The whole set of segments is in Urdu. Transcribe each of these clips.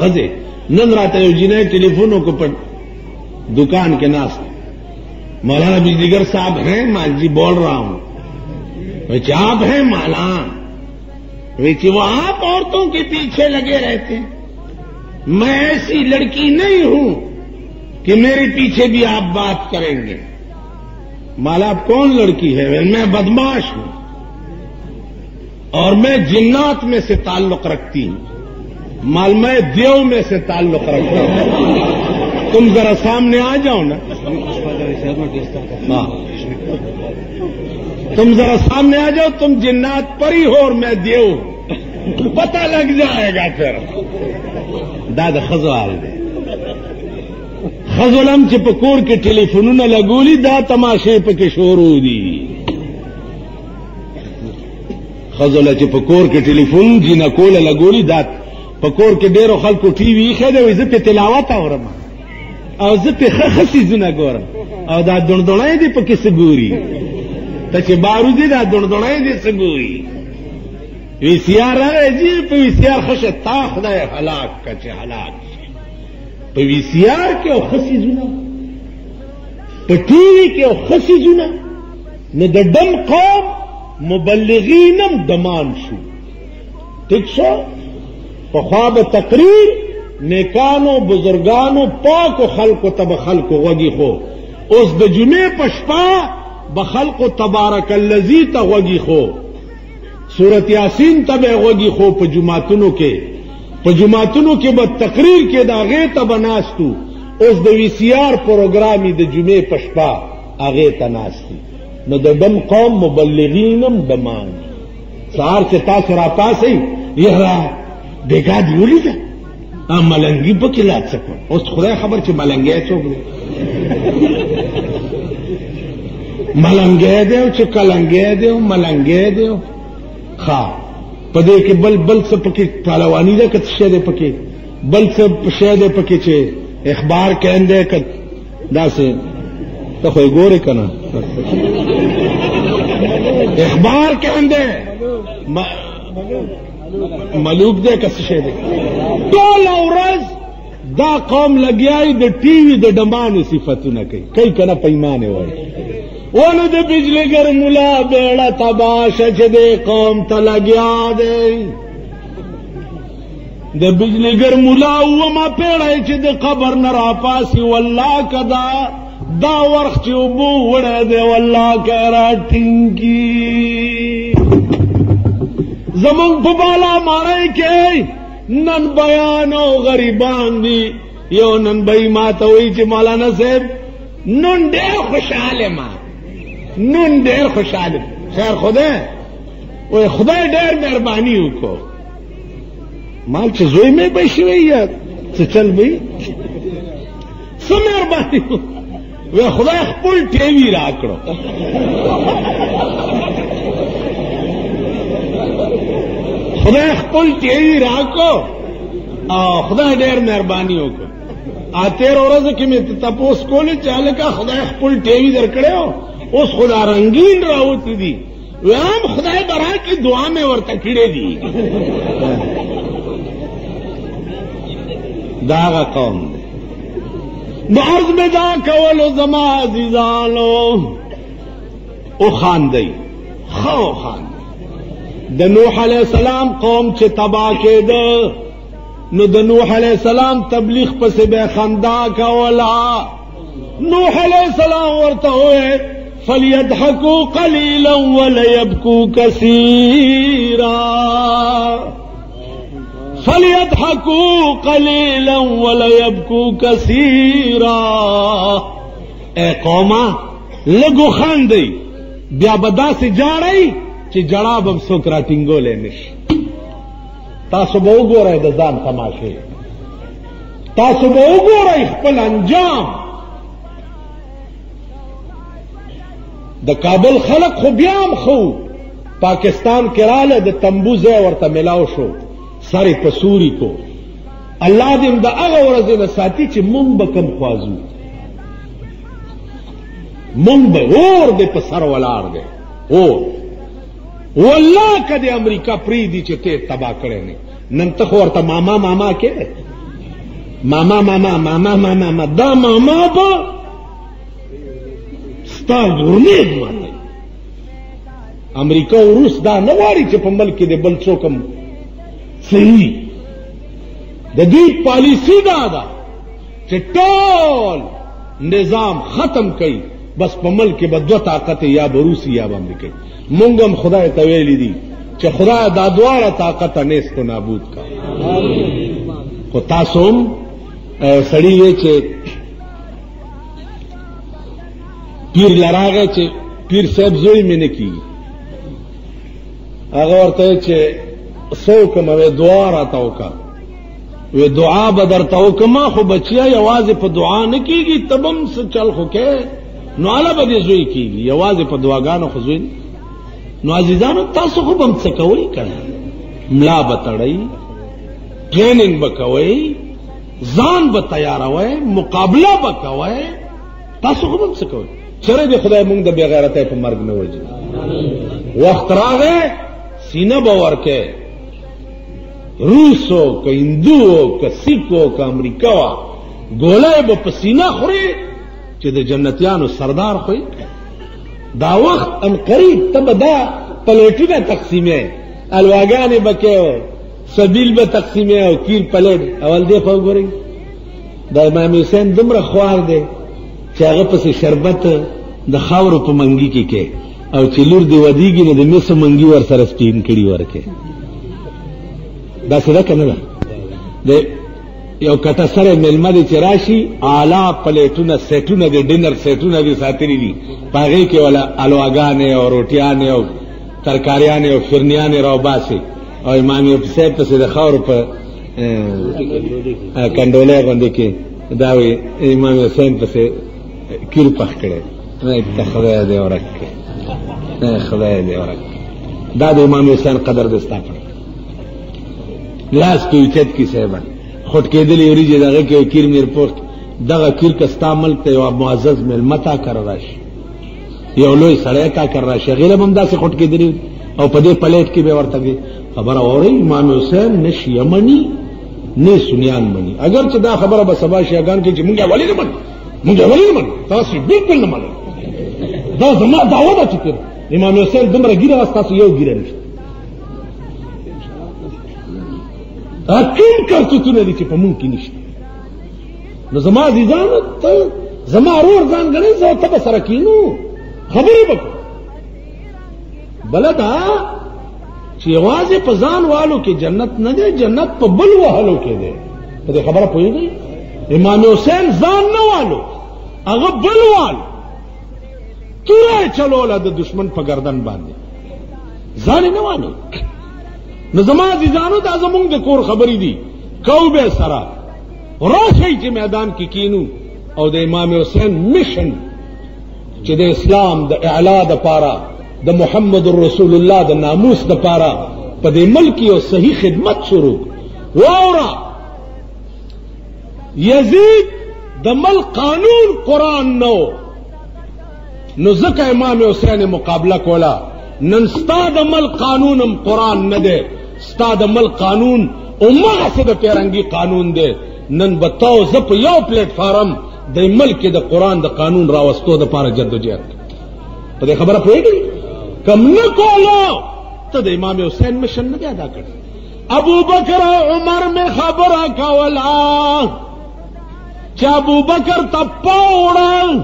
خزے نن راته یو جنۍ ټلیفونوں کو پر دکان کے ناس مولانا بجلیگر صاحب ہیں مان جی بول رہا ہوں آپ ہیں مالان وہ آپ عورتوں کے پیچھے لگے رہتے ہیں میں ایسی لڑکی نہیں ہوں کہ میرے پیچھے بھی آپ بات کریں گے مالا آپ کون لڑکی ہے میں بدماش ہوں اور میں جنات میں سے تعلق رکھتی ہوں مال میں دیو میں سے تعلق رکھتا ہوں تم ذرا سامنے آ جاؤ نا تم ذرا سامنے آ جاؤ تم جنات پری ہو اور میں دیو پتہ لگ جائے گا پھر دادا خزوال دے خزولم چې په کور کې ټلیفونونه لګولي دا تماشې پکې شروع دي خزوله چې په کور کې ټلیفون جنہ کوله لګولي دا په کور کې ډېرو خلکو ټي وي ایښی دی وایي زه پې تلاوت اورم او زه پې ښه څیزونه ګورم او دا دڼدڼی دی پکې څه ګوري ته چې بارودي دا دڼدڼی دی څه ګوري وی سی آر راغی جی په وی سی آر ښه شه تا خدای هلاک که چې هلاک په وی سی آر کې او ښه څیزونه په ټي وي کې او ښه څیزونه نو د ډم قوم مبلغین هم دمان شو ٹھیک شو پخوا به تقریر نیکانو بزرگانو پاکو خلقو تب خلقو غوږی خو اوس د جمعې په شپه به خلقو تبارک الذی ته غوږی خو سورت یاسین ته به غوږی خو په جماعتونو کې به تقریر کې د هغې ته به ناستو اوس د وی سی آر پروګرامي د جمعې په شپه هغې ته ناستي نو د ډم قوم مبلغین هم دمان سهار چې تاسو را پاسئ یاره بیګا دې ولیده ملنګي پکې لا څه کړ اوس خدای خبر چې ملنګی څوک دی ملنګی دی او چې کلنګی دی او ملنګی دی ښه په دې کې بل څه پکې پهلواني ده که څه شی دی پکې بل څه شی دی پکې چې اخبار کین دی که داسې ته خو یې ګورې که نه اخبار کین دی ملوک دے کس شے دے ټول ورځ دا قوم لګیای د ټي وي د ډمانو صفتونه کوي کنه پیمانه وایي ونه د بجلیګر مولا بیړه تباشه چې د قوم ته لګیا دی د بجلیګر مولا وما پیړی چې د قبر نه راپاسي والله کدا دا ورخ چې اوبو وړی دی والله که راټینګي زمون په بالا مارای کې نن بیانو غریبان دي یو نن بای ما ته وایي چې مولانا صاحب نن ډېر خوشحاله ما نن ډېر خوشحاله خیر خدای وای خدای ډېر مهرباني وکړو مال چې زوی مې به شوی یا څه چل وي څه مهرباني وای خدای خپل ټیوي راکړو خدای خپل ټیوي راکو او خدای ډېر مهرباني وکړو تیر ورځ کې مې تپوس کولې چې هلکه خدای خپل ټیوي درکړی اوس خدا رنګین راوتی دي ویم خدای به راکړي دعا مې ورته کړې دي دا هغه قوم نو عرض مې دا کولو زما عزیزانو وخاندئ ښه وخاندئ د نوح علیہ السلام قوم چې تبا کېده نو د نوح علیہ السلام تبلیغ پسې به خندا کولا نوح علیہ السلام ورته وویل فلیضحکوا قلیلا ولیبکوا کثیرا فلیضحکوا قلیلا ولیبکوا کثیرا اے قوما لږ خاندئ بیا به داسې جاړئ چې جړا به څوک راټینګولی نشي تاسو به وګورئ د ځان تماشې تاسو به وګورئ خپل انجام د کابل خلق خو بیا هم ښه پاکستان کې راله د تمبو ځای ورته ملاو شو سر یې په سوري کو الله دې هم د هغه ورځې نه ساتي چې مونږ به کم خوازو مونږ به اور دې په سر ولاړ دی اور والله که د امریکا پریدي چې ته تبا کړی نه نن ته خو ورته ماما ماما کې ماما ماما ماما ماما ماما دا ماما با ستا ورنیز ماتی امریکا و روس دا نواری چه پا ملک ده بل چوکم صحیح دا دی پالیسی دا چه ټول نظام ختم کئی بس پا ملک با دو طاقت یا با روسی یا با امریکای مونگم خدای تویلی دی چه خدای دا دوارا طاقت نیست و نابود کا خو تاسوم سڑی وی چه پیر لراغه چه پیر صاحب زوی میں نکی اگر ورطا چه سوکم وی دعا را تاوکا وی دعا بدر تاوکما خو بچیا یوازی پا دعا نکیگی تبم سچل خو که نو علا بدی زوی کیگی یوازی پا دعاگانو خو زوی نو عزیزانو تاسو خو بم سکوئی کرن ملا بتڑئی ٹریننگ بکوئی ځان به تیاروي مقابله به کوي تاسو هم څه کوئ چیرې د خدای مونږ د بے غیرتۍ په مرګ نه وځي وخت راغی سینه به ورکې روسو که هندو که سیکو که امریکا ګولۍ به په سینه خوري چې د جنتیانو سردار خوي دا وخت ان قریب ته به دا پلیټونه تقسیمې الواګانې به کوي سبیل به تقسیمه او کیر پلیټ اول دی خو ګورئ دا امام حسین دومره خوار دی چې هغه پسې شربت د خاورو په منګي کې کې او چې لور دی ودیږي نو د مسو منګي ور سره سپین کړي ورکه دا څه ده کنه دا د یو کټه سره ملمه دي چې راشي اعلی پلیټونه سیټونه د ډینر سیټونه دي ساتري دي پاغه کې ولا الواګانې او روټیانې او ترکاریانې او فرنیانې راو باسي او امام حسین پسې د خاور په کنډولې باندې کې دا وی امام حسین پسې کیر پخ کړي نه خدای دې ورکه نه خدای دې ورکه دا د امام حسین قدر دستا کړ لاس کې چت کې سیبن خټ کې دلی اوریجه دغه کې کیر میر پوسټ دغه کیر کستا ملک ته یو معزز ملمتا کر راشي یو لوی سړی کا کر راشي غیله هم داسې خټ کې دلی او په دې پلیټ کې به ورته خبر اوري امام حسین نشي یمنی نه سنیان منی اگر چې دا خبره به سبا شیعاګان کې چې مونږه ولی نه من مونږه ولی نه من تاسو بالکل نه من دا زما دعوه ده چې امام حسین دومره ګیره تاسو یو ګیره نشته اکیم کرتوتونه دي چې په مونږ کې نشته نو زما عزیزانو ته زما ورور ځان غړي زه ته سره کینو خبرې وکړه بلدا چې یوازې په ځان والو کې جنت نه دی جنت په بل وهلو کې دی په دې خبره پوهیږئ امام حسین ځان نه والو هغه بل والو توره چلوله د دشمن په گردن باندې ځان نه والو نو زما عزیزانو دا زمونږ د کور خبرې دي کو به سره راشئ چې میدان کې کینو او د امام حسین میشن چې د اسلام د اعلا د پاره د محمد رسول الله د ناموس د پاره په دې ملک یو صحیح خدمت شروع واورا یزید د ملک قانون قرآن نو ځکه امام حسین مقابله کولا نن ستا د ملک قانونم قرآن نه دی ستا د ملک قانون امغسې د پیرنګي قانون دی نن بتاو زه په یو پلیټ فارم د ملک د قرآن د قانون راوستو د پاره جدوجہد په دې خبره پوهېږئ کم نه کولو ته د امام حسین مشن نه دی ادا کړی ابو بکر عمر میں خبره کولا چې ابو بکر ته پاوړه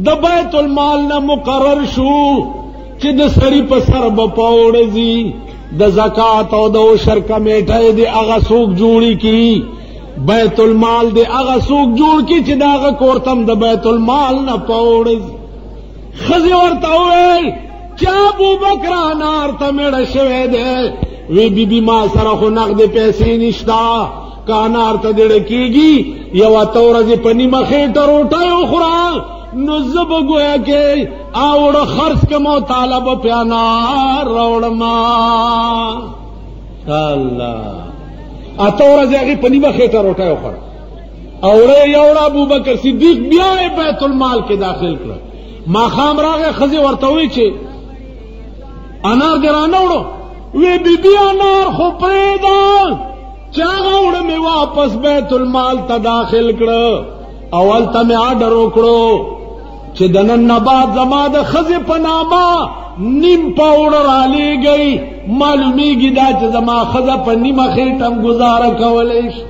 د بیت المال نه مقرر شو چې د سړي په سر به پاوړه ځي د زکات او د عشر کمیټه دی هغه څوک جوړی کی بیت المال دی هغه څوک جوړ کی چې دا هغه کورتم د بیت المال نه پاوړه خزي ورته وویل چا ابو بکر انار ته میړه شوی دی وی بی بی ما سره خو نقد پیسې نشتا که انار ته دیړه کیږي یو اته ورځې په نیمه خېټه روټۍ وخوره نو زه به ګویا کې اوړه خرڅ کړم او طالب پې انار راوړم الله اته ورځې هغې په نیمه خېټه روټۍ وخوره اوړه یې یوړه ابوبکر صدیق بیا یې بیت المال کې داخل کړه ماښام راغی ښځې ورته وی چې انار دې رانه وړو وی بی بی انار خو پرېږده چاغوڑ میں واپس بیت المال تا داخل کرو اول تا میں آرڈر وکړو چې دنن نبات زما د خزې په نامه نیم پاوډر علی گئی معلومیږي دا چې زما خزه په نیمه خېټم گزاره کولی شي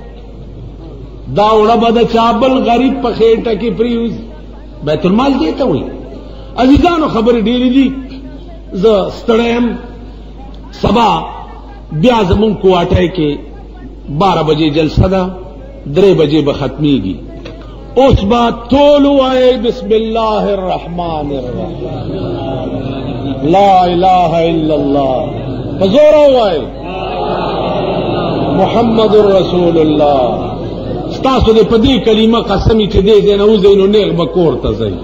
دا وړه به د چابل غریب په خېټه کې پریوز بیت المال دې ته وایي عزیزانو خبرې ډېرې دي زه ستړی یم سبا بیا زمونږ کوواټۍ کې 12 بجے جلسہ دا 3 بجے بختمیگی اس بات تولو آئے بسم اللہ الرحمن الرحیم لا الہ الا اللہ فزورو آئے محمد الرسول اللہ ستاسو دے پدی کلمہ قسمی چھ دے زینو زینو نیغ بکور تزئی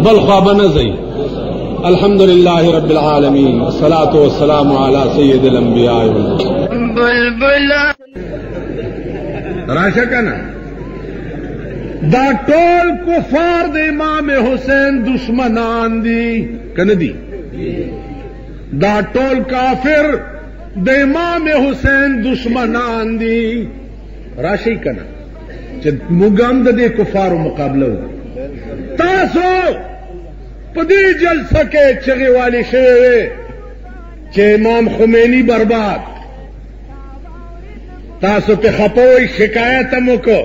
بل خواب نزئی الحمدللہ رب العالمین والصلاة والسلام علی سید الانبیاء راشا کنا دا ټول کفار د امام حسین دشمنان دي کنه دي دا ټول کافر د امام حسین دشمنان دي راشي کنا چې موږ هم د دې کفارو مقابله وکړو تاسو په دې جلسه کې چغې والی شوی چې امام خمینی برباد تاسو په خپوي شکایت مو کو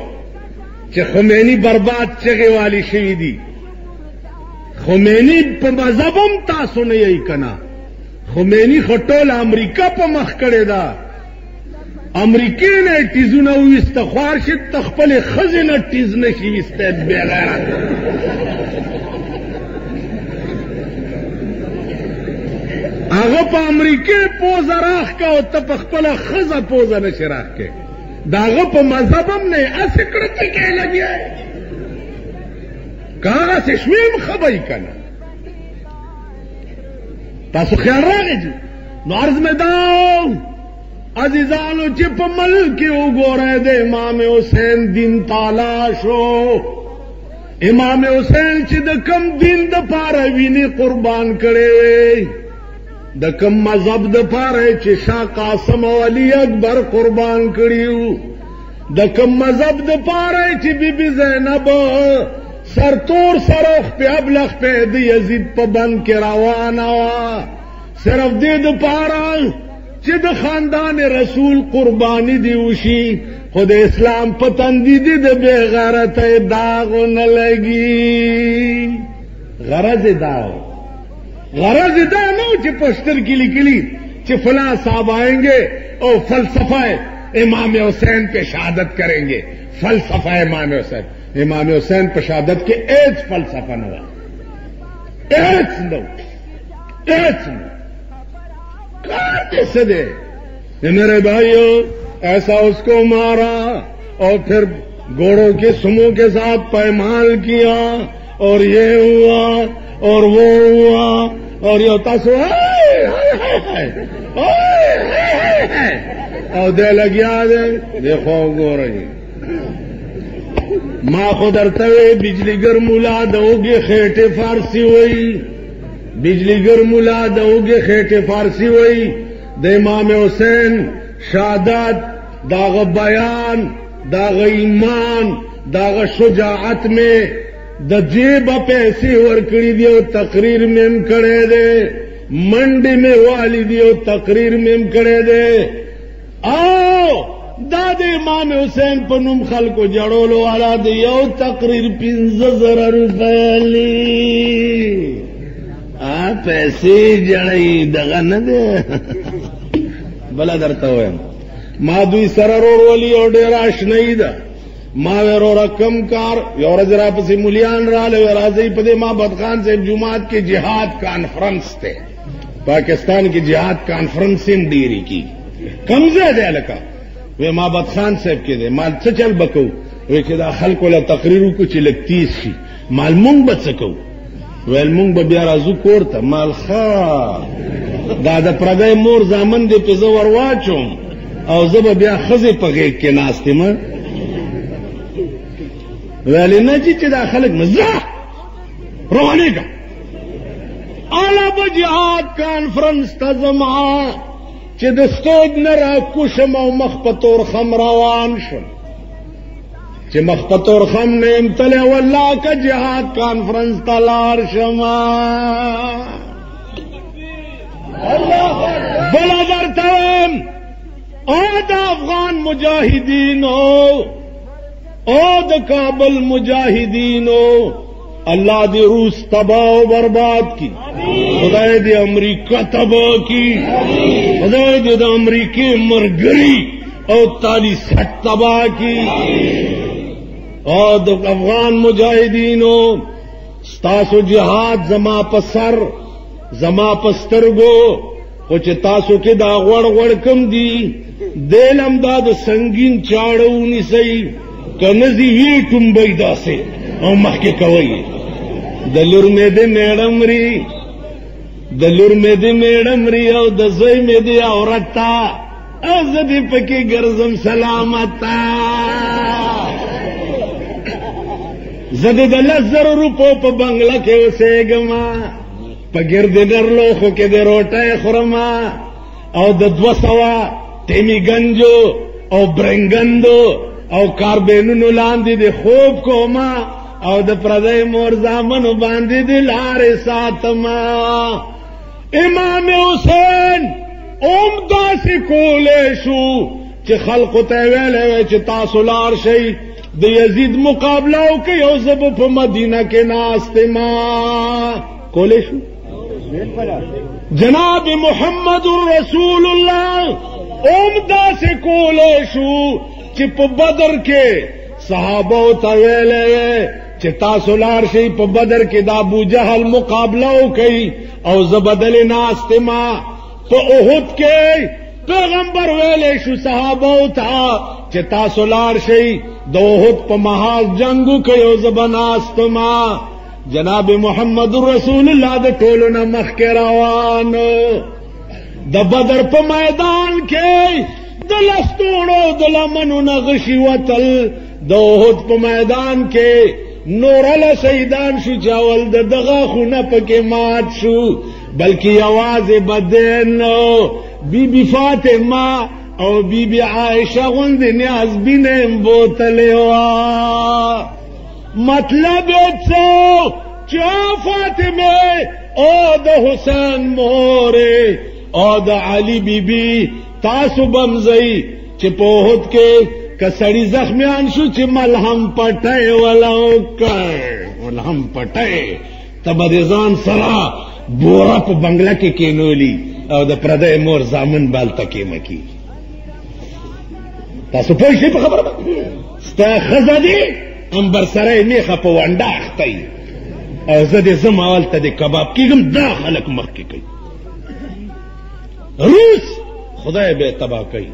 چې خمینی برباد چغې والی شوی دي خمینی په مذهبم تاسو نه یې کنا خمینی خټول امریکا په مخ کړی دا امریکای نه تیزونه وستخوار شي تخپل خزینه تیز نشي وسته بغیر هغه په امریکای پوز راخ کا او ته په خپل خزه پوز نه شراخ کې داغه په مذهبم نه اسې کړته کې لګي کاغه څه شویم خبرې کنه تاسو خیال راغی نو عرض مې دا عزیزانو چې په ملک وګورئ د امام حسین دین تعالی شو امام حسین چې د کم دین د پاره ویني قربان کړي د کم مذهب د پاره چې شاه قاسم او علی اکبر قربان کړیو د کم مذهب د پاره چې بیبي زینب سرتور سرخ په ابلغ په د یزید په بند کې روانه وا صرف دې د پاره چې د خاندان رسول قربانی دی وشي خود اسلام پتندی دی د بے غیرت داغ نه لګي غرض دا نو چې پوسټر کې لیکلي چې فلاں صاحب آئیں گے اور فلسفہ امام حسین پہ شہادت کریں گے فلسفہ امام حسین پہ شہادت کے ایج فلسفہ نہ کیسے دے میرے بھائیو ایسا اس کو مارا اور پھر گھوڑوں کے سموں کے ساتھ پائمال کیا اور یہ ہوا اور وہ ہوا اور یہ تاسو اور دے لگیا دے دیکھو گو رہی ماں خود ارتوے بجلی گر ملا دوگے خیٹے فارسی ہوئی بجلی گر ملا دوگے خیٹے فارسی ہوئی دے امام حسین شہادت داغ بیان داغ ایمان داغ شجاعت میں د جیب پیسے ورکڑی دی او تقریر میں کڑے دے منڈی میں والی دی او تقریر میں کڑے دے آو داد امام حسین پنم خل کو جڑولو والا دی او تقریر 15,000 روپے لی پیسے جڑی دغه نه دے بلا درته وایم ما دوی سره ورولي او ډیر آشنایی ده ما ورو رقم کار یو ورځ را پسې مليان رااله راځي په دې محمد خان صاحب جمعات کې جهاد کانفرنس ته پاکستان کې جهاد کانفرنس هم ډیری کی کمزه ده لکه و محمد خان صاحب کې ده مال څه چل بکو وې چې دا خلکو له تقریرو کو چې لکتیس شي مال مونږ بچکو ویل مونږ به بیا راځو کوړه مال خا دا د پردای مور ځامن دې په زور واچوم او زه به بیا خزه په غېږ کې ناستم ویل نه چې دا خلک مزه روانېګا اعلی جهاد کانفرنس تزما چې د سټیج نه راکوشم او مخ په تورخم روان شم چې مخ په تورخم نه یم تللی والله که جهاد کانفرنس ته لاړ شم بله درته وایم او د افغان مجاهدینو او د کابل مجاهدینو اللہ دی روس تباہ و برباد کی خدای دی امریکہ تباہ کی خدای دی امریکی مرگری اور تالی سٹ تباہ کی اور افغان مجاہدینو ستاسو جہاد زما پسر زما پسترگو کچھ تاسو کے دا غڑ غڑ کم دی دیل امداد سنگین چاڑونی سی کنزی وی ٹنبئی دا سے او مخی کوئی دلور میں دے میڈم ری دلور میں دے میڈم ری او دزوئی میں دے عورتا او زدی پکی گرزم سلامتا زدی دلزر روپو پا بنگلہ کے اسے گما پا گرد نرلوخو کے دے روٹے خورما او ددو سوا تیمی گنجو او برنگندو او کاربینونو لاندی دے خوب کو ما او د پردی مور زامنو باندې د لارې ساتما امام حسین اوم داسې کولی شو چې خلقو ته ویلی وی چې تاسو لاړ شئ د یزید مقابله وکئ او زه به په مدینه کې ناست ما کولی شو جناب محمد رسول الله اوم داسې کولی شو چې په بدر کې صحابو ته ویلی وی چې تاسو لاړ شئ په بدر کې د ابو جهل مقابله وکئ او زه بدلې ناست ما په احد کې پیغمبر ویلی شو صحابو ته چې تاسو لاړ شئ د احد په محاذ جنګ وکئ او زه به ناست ما جناب محمد رسول الله د ټولو نه مخکې روان د بدر په میدان کې د لستوڼو د لمنو نه غشي وتل د احد په میدان کې نورله شهیدان شو چاول د دغه خونه پکې مات شو بلکې یوازې بدن بی بی فاطمه او بی بی عائشه غوندې نیازبینه بوتلې وه مطلب یې څه چې فاطمه او د حسین مورې او د علی بی بی تاسو بمزئ چې په احد کې کسڑی زخمیان شو چې ملهم پټای ولا وکړ ملهم پټای تبرزان سرا بورا په بنگلا کې کینولی او د پردې مور زامن بالته کې مکی تاسو په شي په خبره ستا خزدي انبر سره میخه په وانډه اختی او زه دې زماول ته د کباب کېږم دا خلک مخ کې کوي روس خدای به تباہ کوي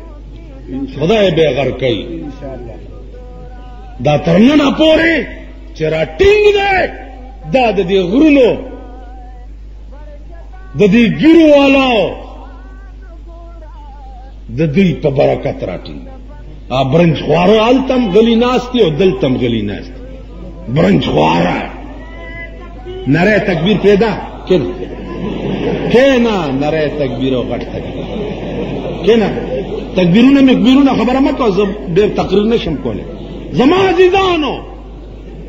خدای بے غر کئی دا ترننا پورے چرا ٹنگ دے دا دی غرونو دا دی گیرو والاو دا دی پا برکت را ٹنگ برنج خوارا آلتم گلی ناستی او دلتم گلی ناستی برنج خوارا نرے تکبیر پیدا کینا نرے تکبیر او غٹ تکبیر کینا تکبیرونه مکبیرونه خبره مکو زه ډېر تقریر نشم کولی زما عزیزانو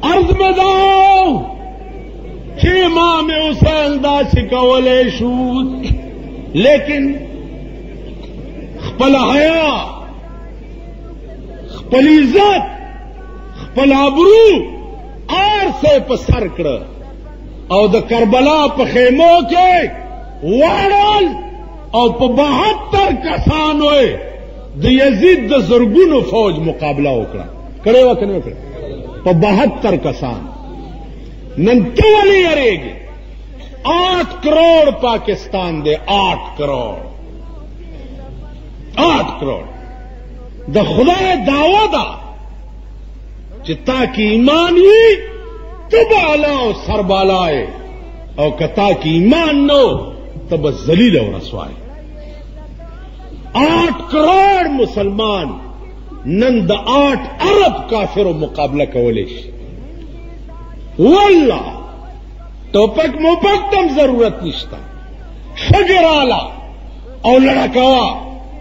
عرض مې دا چې امام حسین داسې کولی شو لیکن خپل حیا خپل عزت خپل ابرو ارسه په سر کړه او د کربلا په خیمو کې واړل او په 72 کسانو د یزید د زرګونو فوج مقابله وکړه کړې و کنه وکړه په 72 کسان نن ته ولې یریږي 8 کروڑ پاکستان دے 8 کروڑ 8 کروڑ د خدای دعوه ده چې تا کې ایمان وي ته بالا او سر بالای او کتا کې ایمان نو ته به ذلیل او رسوای 8 کروڑ مسلمان نن د 8 ارب کافرو مقابله کولی شي والله ټوپک موپک تم ضرورت نشته شجر آلا او لڑکوا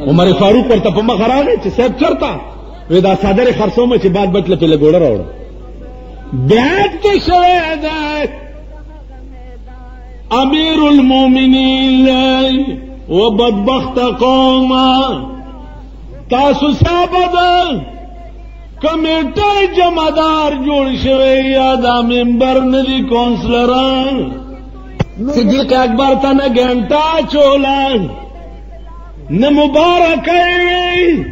عمر فاروق ورته په مخ راغی چې صاحب چرته وې دا صدر خرڅوم چې بعد بچله په لګوړه راوړ بیا ته شوی دی امیر المؤمنین و بدبخت قوم تاسو ثابت کمیټه جمعدار جوړ شوی یا دا ممبر ندی کونسلران صدیق اکبر ته نه ګنټه چولا نه مبارک وي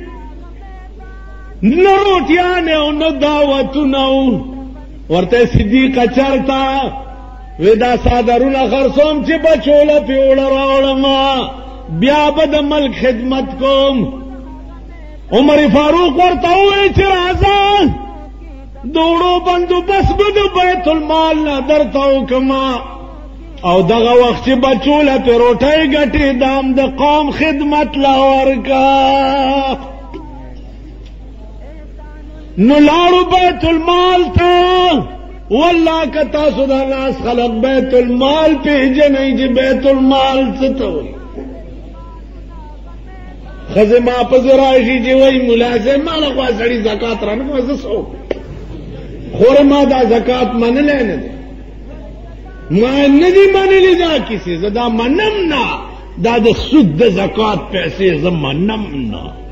نه روټیانې او نه دعوتونه ورته صدیق چرته وې دا صادرونه خرڅوم چې بچوله پیوړه راوړم بیا به د ملک خدمت کوم عمر فاروق ورته وویل چې راځه دوړو بندوبست به د بیت المال نه درته وکړم او دغه وخت چې بچوله پې روټۍ ګټې دام د قوم خدمت لا ورکه نو لاړو بیت المال ته والله که تاسو د ناس خلق بیت المال پیژنئ چې بیت المال څه ته وایي ښځې ما پسې راشي چې وایي ملا صاحب ما له خوا سړي زکات رانه کړه زه څه خور ما دا زکات منلی نه دی ما نه دي منلی دا کیسې زه دا منم نه دا د سود د زکات پیسې زه منم نه